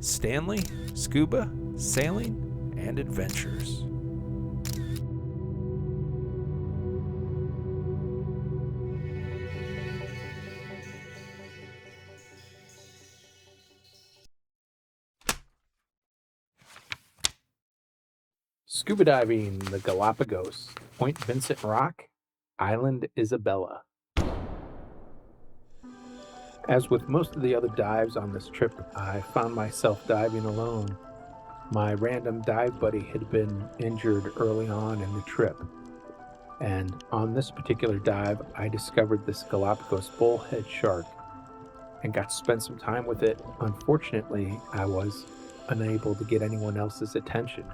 Stanley, Scuba, Sailing, and Adventures. Scuba diving, the Galapagos, Point Vicente Roca, Isla Isabela. As with most of the other dives on this trip, I found myself diving alone. My random dive buddy had been injured early on in the trip, and on this particular dive, I discovered this Galapagos bullhead shark and got to spend some time with it. Unfortunately, I was unable to get anyone else's attention.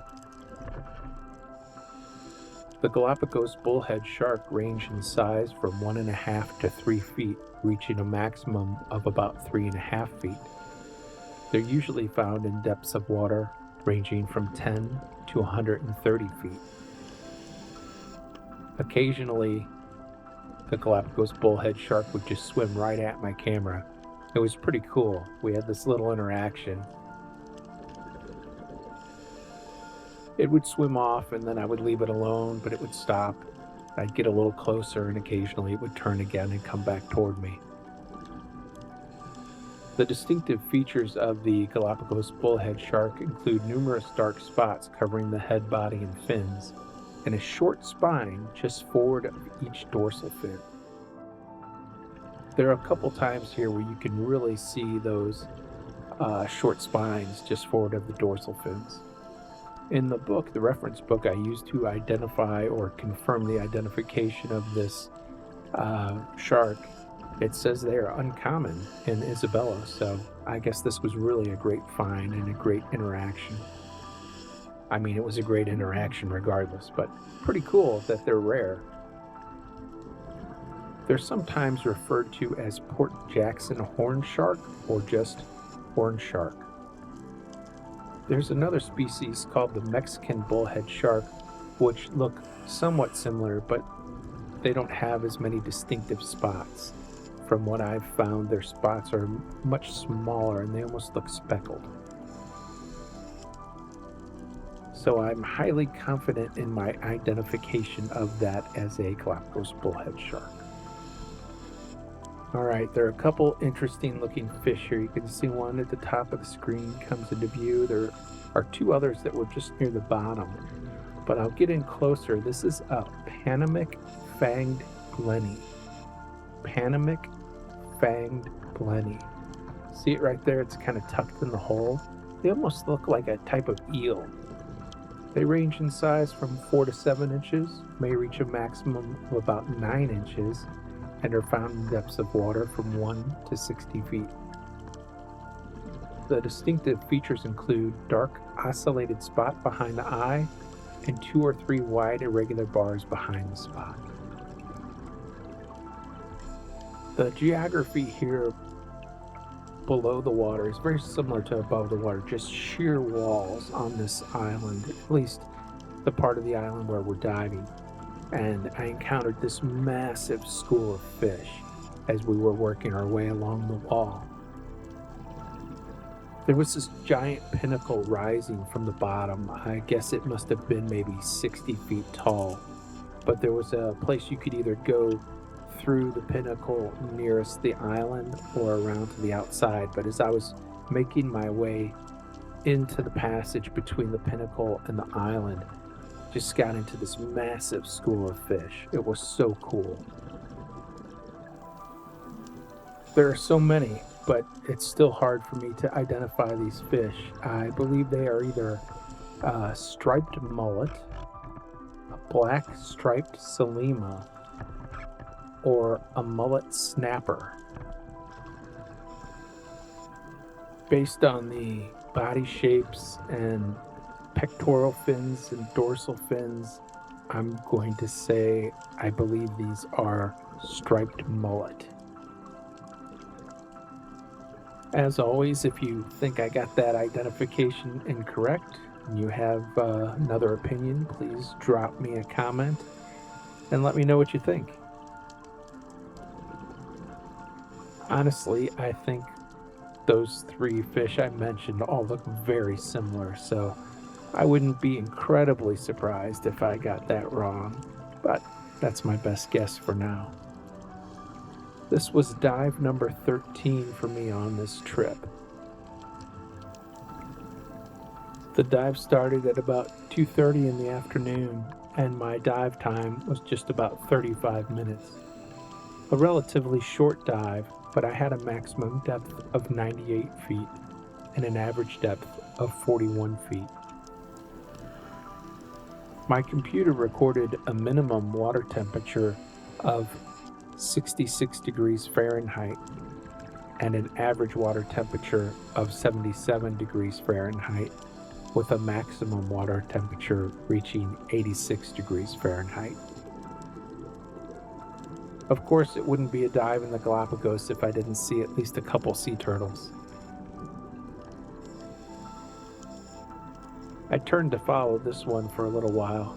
The Galapagos bullhead shark range in size from 1.5 to 3 feet, reaching a maximum of about 3.5 feet. They're usually found in depths of water ranging from 10 to 130 feet. Occasionally, the Galapagos bullhead shark would just swim right at my camera. It was pretty cool. We had this little interaction. It would swim off and then I would leave it alone, but it would stop. I'd get a little closer and occasionally it would turn again and come back toward me. The distinctive features of the Galapagos bullhead shark include numerous dark spots covering the head, body, and fins, and a short spine just forward of each dorsal fin. There are a couple times here where you can really see those short spines just forward of the dorsal fins. In the book, the reference book I used to identify or confirm the identification of this shark, it says they are uncommon in Isabela, so I guess this was really a great find and a great interaction. I mean, it was a great interaction regardless, but pretty cool that they're rare. They're sometimes referred to as Port Jackson horn shark or just horn shark. There's another species called the Mexican bullhead shark, which look somewhat similar, but they don't have as many distinctive spots. From what I've found, their spots are much smaller and they almost look speckled. So I'm highly confident in my identification of that as a Galapagos bullhead shark. Alright, there are a couple interesting looking fish here. You can see one at the top of the screen comes into view. There are two others that were just near the bottom, but I'll get in closer. This is a Panamic fanged blenny. Panamic fanged blenny. See it right there? It's kind of tucked in the hole. They almost look like a type of eel. They range in size from 4 to 7 inches, may reach a maximum of about 9 inches, and are found in depths of water from 1 to 60 feet. The distinctive features include dark ocellated spot behind the eye and 2 or 3 wide irregular bars behind the spot. The geography here below the water is very similar to above the water, just sheer walls on this island, at least the part of the island where we're diving. And I encountered this massive school of fish as we were working our way along the wall. There was this giant pinnacle rising from the bottom. I guess it must have been maybe 60 feet tall, but there was a place you could either go through the pinnacle nearest the island or around to the outside. But as I was making my way into the passage between the pinnacle and the island, just got into this massive school of fish. It was so cool. There are so many, but it's still hard for me to identify these fish. I believe they are either a striped mullet, a black striped salima, or a mullet snapper. Based on the body shapes and pectoral fins and dorsal fins, I'm going to say I believe these are striped mullet. As always, if you think I got that identification incorrect and you have another opinion, please drop me a comment and let me know what you think. Honestly, I think those three fish I mentioned all look very similar, so I wouldn't be incredibly surprised if I got that wrong, but that's my best guess for now. This was dive number 13 for me on this trip. The dive started at about 2:30 in the afternoon, and my dive time was just about 35 minutes. A relatively short dive, but I had a maximum depth of 98 feet and an average depth of 41 feet. My computer recorded a minimum water temperature of 66 degrees Fahrenheit and an average water temperature of 77 degrees Fahrenheit, with a maximum water temperature reaching 86 degrees Fahrenheit. Of course, it wouldn't be a dive in the Galapagos if I didn't see at least a couple sea turtles. I turned to follow this one for a little while.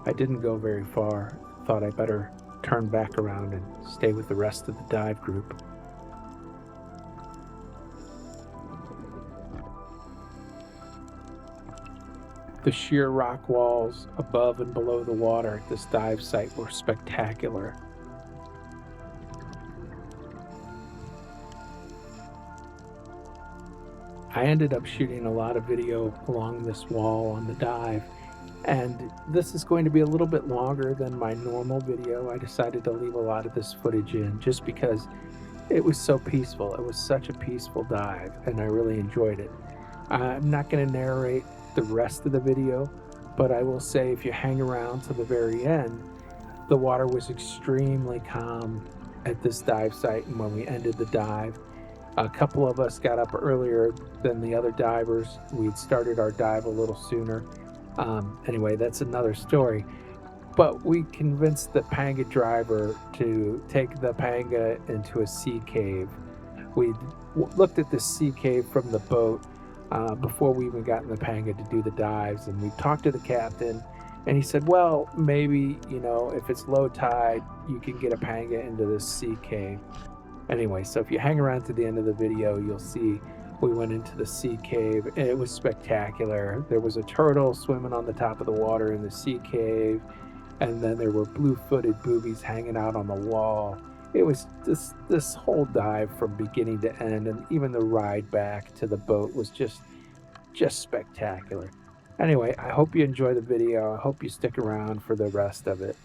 I didn't go very far, thought I better turn back around and stay with the rest of the dive group. The sheer rock walls above and below the water at this dive site were spectacular. I ended up shooting a lot of video along this wall on the dive, and this is going to be a little bit longer than my normal video. I decided to leave a lot of this footage in just because it was so peaceful. It was such a peaceful dive, and I really enjoyed it. I'm not going to narrate the rest of the video, but I will say if you hang around to the very end, the water was extremely calm at this dive site, and when we ended the dive, a couple of us got up earlier than the other divers. We'd started our dive a little sooner. Anyway, that's another story. But we convinced the panga driver to take the panga into a sea cave. We looked at the sea cave from the boat before we even got in the panga to do the dives, and we talked to the captain, and he said, well, maybe, if it's low tide, you can get a panga into this sea cave. Anyway, so if you hang around to the end of the video, you'll see we went into the sea cave. It was spectacular. There was a turtle swimming on the top of the water in the sea cave, and then there were blue-footed boobies hanging out on the wall. It was this whole dive from beginning to end, and even the ride back to the boat was just spectacular. Anyway, I hope you enjoy the video. I hope you stick around for the rest of it.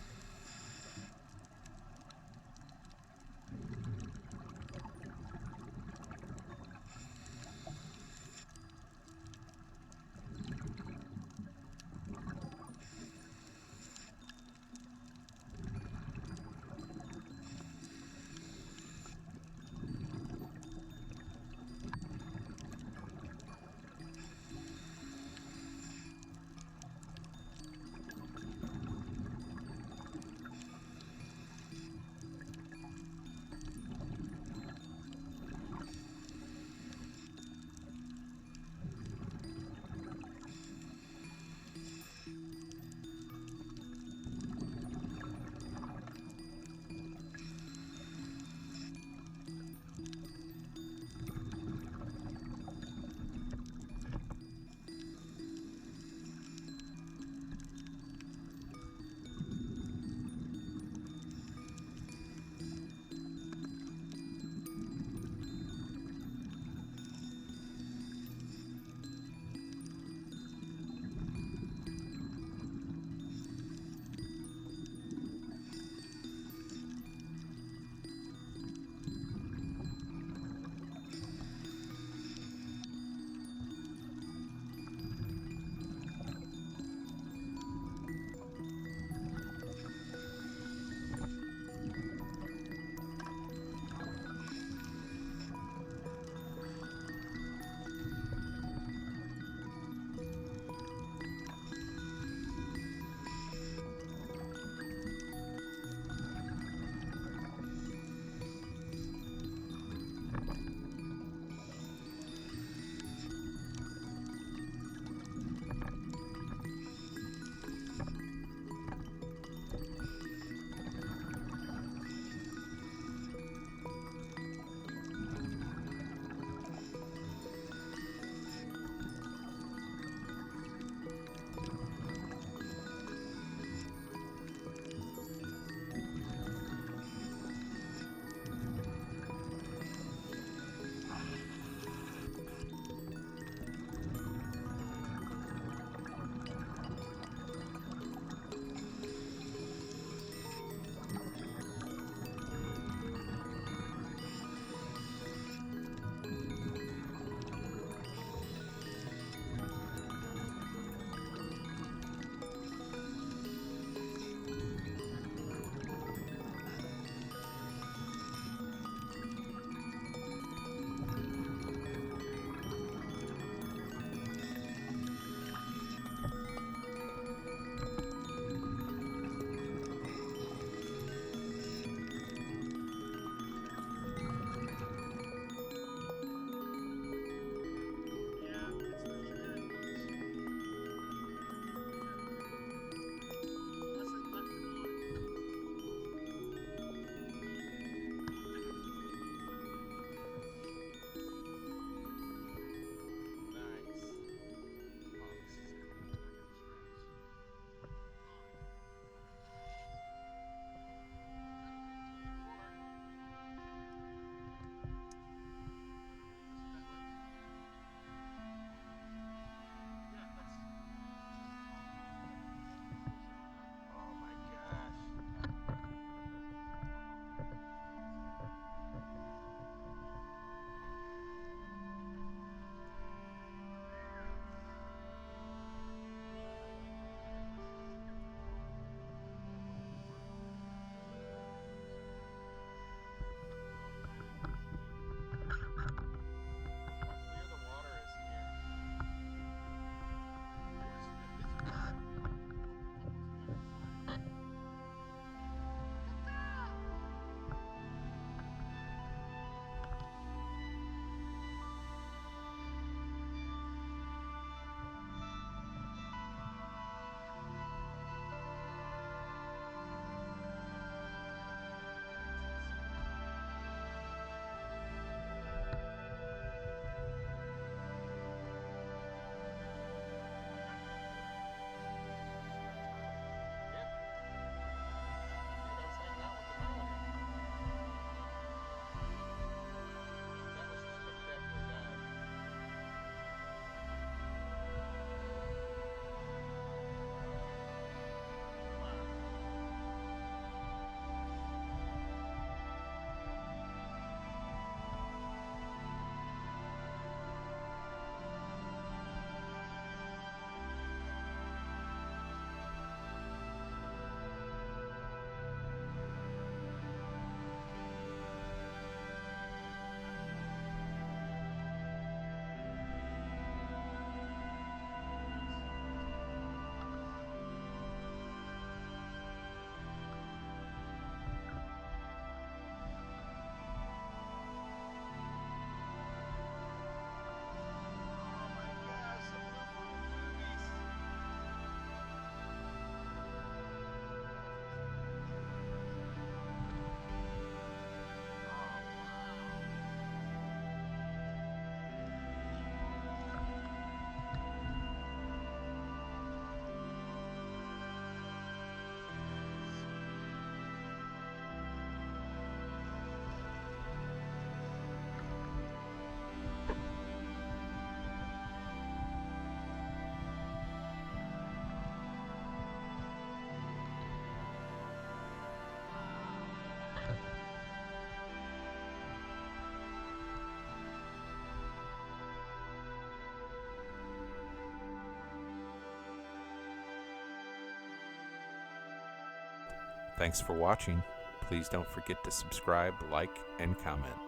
Thanks for watching. Please don't forget to subscribe, like, and comment.